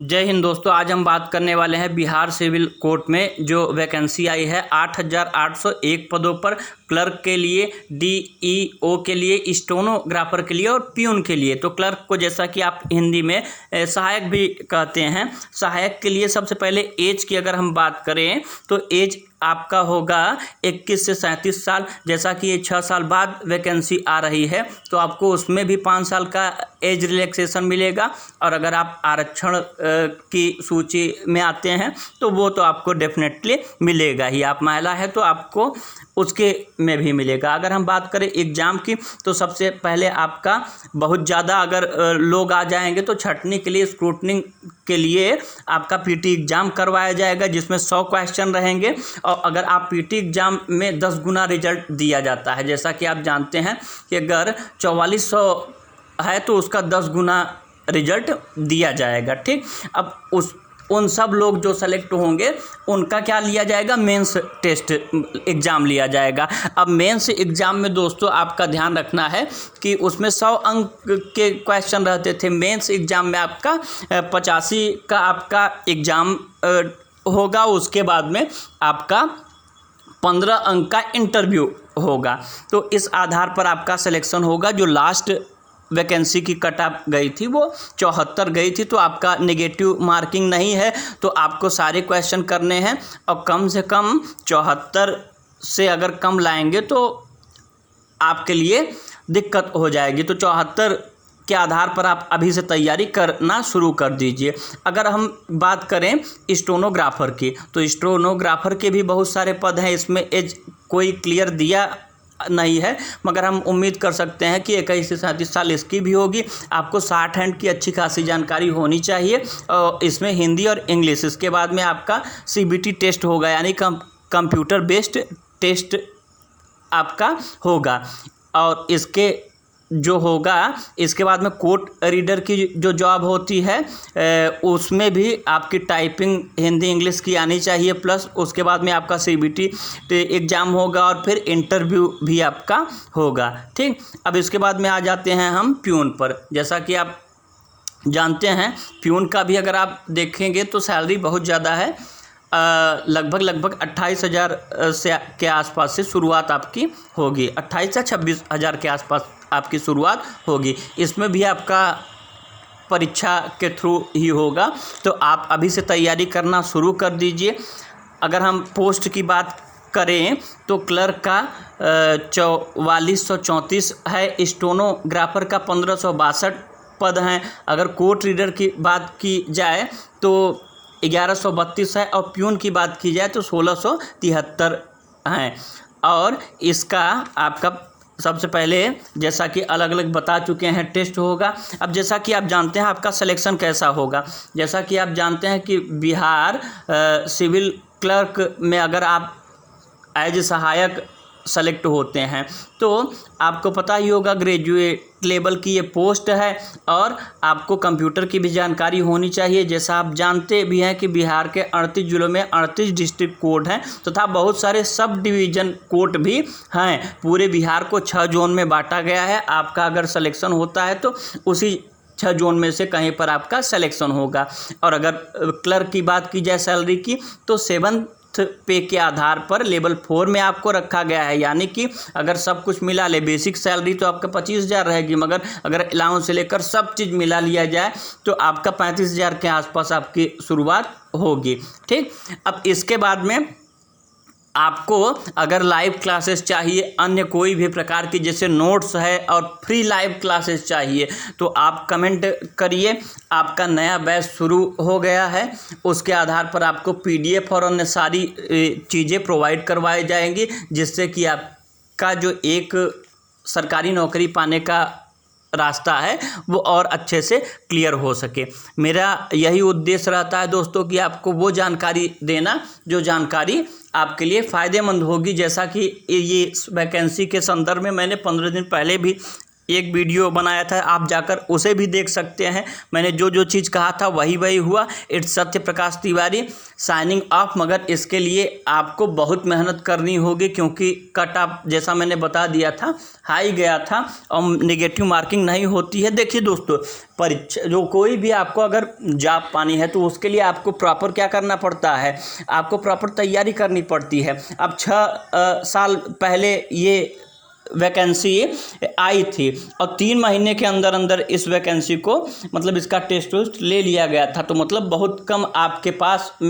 जय हिंद दोस्तों। आज हम बात करने वाले हैं बिहार सिविल कोर्ट में जो वैकेंसी आई है 8,801 पदों पर, क्लर्क के लिए, डीईओ के लिए, स्टेनोग्राफर के लिए और प्यून के लिए। तो क्लर्क को जैसा कि आप हिंदी में सहायक भी कहते हैं, सहायक के लिए सबसे पहले एज की अगर हम बात करें तो एज आपका होगा 21 से 37 साल। जैसा कि ये 6 साल बाद वैकेंसी आ रही है तो आपको उसमें भी 5 साल का एज रिलैक्सेशन मिलेगा। और अगर आप आरक्षण की सूची में आते हैं तो वो तो आपको डेफिनेटली मिलेगा ही। आप महिला है तो आपको उसके में भी मिलेगा। अगर हम बात करें एग्ज़ाम की तो सबसे पहले आपका बहुत ज़्यादा अगर लोग आ जाएंगे तो छंटनी के लिए, स्क्रूटनिंग के लिए आपका पीटी एग्ज़ाम करवाया जाएगा जिसमें 100 क्वेश्चन रहेंगे। और अगर आप पीटी एग्ज़ाम में 10 गुना रिजल्ट दिया जाता है। जैसा कि आप जानते हैं कि अगर 4400 है तो उसका 10 गुना रिजल्ट दिया जाएगा। ठीक, अब उन सब लोग जो सेलेक्ट होंगे उनका क्या लिया जाएगा, मेंस टेस्ट एग्ज़ाम लिया जाएगा। अब मेंस एग्ज़ाम में दोस्तों आपका ध्यान रखना है कि उसमें 100 अंक के क्वेश्चन रहते थे। मेंस एग्ज़ाम में आपका 85 का आपका एग्ज़ाम होगा। उसके बाद में आपका 15 अंक का इंटरव्यू होगा। तो इस आधार पर आपका सिलेक्शन होगा। जो लास्ट वैकेंसी की कट ऑफ गई थी वो 74 गई थी, तो आपका नेगेटिव मार्किंग नहीं है, तो आपको सारे क्वेश्चन करने हैं और कम से कम 74 से अगर कम लाएंगे तो आपके लिए दिक्कत हो जाएगी। तो 74 के आधार पर आप अभी से तैयारी करना शुरू कर दीजिए। अगर हम बात करें स्टेनोग्राफर की तो स्टेनोग्राफर के भी बहुत सारे पद हैं। इसमें एज कोई क्लियर दिया नहीं है, मगर हम उम्मीद कर सकते हैं कि 21 से 37 साल इसकी भी होगी। आपको 60 हैंड की अच्छी खासी जानकारी होनी चाहिए और इसमें हिंदी और इंग्लिश। इसके बाद में आपका सीबीटी टेस्ट होगा, यानी कंप्यूटर बेस्ड टेस्ट आपका होगा। और इसके जो होगा इसके बाद में कोर्ट रीडर की जो जॉब होती है उसमें भी आपकी टाइपिंग हिंदी इंग्लिश की आनी चाहिए, प्लस उसके बाद में आपका सीबीटी एग्ज़ाम होगा और फिर इंटरव्यू भी आपका होगा। ठीक, अब इसके बाद में आ जाते हैं हम प्यून पर। जैसा कि आप जानते हैं प्यून का भी अगर आप देखेंगे तो सैलरी बहुत ज़्यादा है। लगभग 28,000 से के आसपास से शुरुआत आपकी होगी। 28 से 26,000 के आसपास आपकी शुरुआत होगी। इसमें भी आपका परीक्षा के थ्रू ही होगा, तो आप अभी से तैयारी करना शुरू कर दीजिए। अगर हम पोस्ट की बात करें तो क्लर्क का 4434 है, स्टेनोग्राफर का 1562 पद हैं। अगर कोर्ट रीडर की बात की जाए तो 1132 है और प्यून की बात की जाए तो 1673 हैं। और इसका आपका सबसे पहले जैसा कि अलग अलग बता चुके हैं टेस्ट होगा। अब जैसा कि आप जानते हैं आपका सिलेक्शन कैसा होगा। जैसा कि आप जानते हैं कि बिहार सिविल क्लर्क में अगर आप एज सहायक सेलेक्ट होते हैं तो आपको पता ही होगा ग्रेजुएट लेवल की ये पोस्ट है और आपको कंप्यूटर की भी जानकारी होनी चाहिए। जैसा आप जानते भी हैं कि बिहार के 38 जिलों में 38 डिस्ट्रिक्ट कोर्ट हैं तथा बहुत सारे सब डिवीज़न कोर्ट भी हैं। पूरे बिहार को 6 जोन में बांटा गया है। आपका अगर सिलेक्शन होता है तो उसी 6 जोन में से कहीं पर आपका सिलेक्शन होगा। और अगर क्लर्क की बात की जाए सैलरी की तो 7th पे के आधार पर लेवल 4 में आपको रखा गया है। यानी कि अगर सब कुछ मिला ले, बेसिक सैलरी तो आपका 25,000 रहेगी, मगर अगर अलाउंस से लेकर सब चीज़ मिला लिया जाए तो आपका 35,000 के आसपास आपकी शुरुआत होगी। ठीक, अब इसके बाद में आपको अगर लाइव क्लासेस चाहिए, अन्य कोई भी प्रकार की जैसे नोट्स है और फ्री लाइव क्लासेस चाहिए तो आप कमेंट करिए। आपका नया बैच शुरू हो गया है, उसके आधार पर आपको पीडीएफ और अन्य सारी चीज़ें प्रोवाइड करवाई जाएंगी जिससे कि आपका जो एक सरकारी नौकरी पाने का रास्ता है वो और अच्छे से क्लियर हो सके। मेरा यही उद्देश्य रहता है दोस्तों कि आपको वो जानकारी देना जो जानकारी आपके लिए फ़ायदेमंद होगी। जैसा कि ये वैकेंसी के संदर्भ में मैंने 15 दिन पहले भी एक वीडियो बनाया था, आप जाकर उसे भी देख सकते हैं। मैंने जो जो चीज़ कहा था वही वही हुआ। It's Satya Prakash Tiwari signing off. मगर इसके लिए आपको बहुत मेहनत करनी होगी, क्योंकि कट ऑफ जैसा मैंने बता दिया था हाई गया था और नेगेटिव मार्किंग नहीं होती है। देखिए दोस्तों, परीक्षा जो कोई भी आपको अगर जॉब पानी है तो उसके लिए आपको प्रॉपर क्या करना पड़ता है, आपको प्रॉपर तैयारी करनी पड़ती है। अब 6 साल पहले ये वैकेंसी आई थी और 3 महीने के अंदर अंदर इस वैकेंसी को मतलब इसका टेस्ट ले लिया गया था। तो मतलब बहुत कम आपके पास में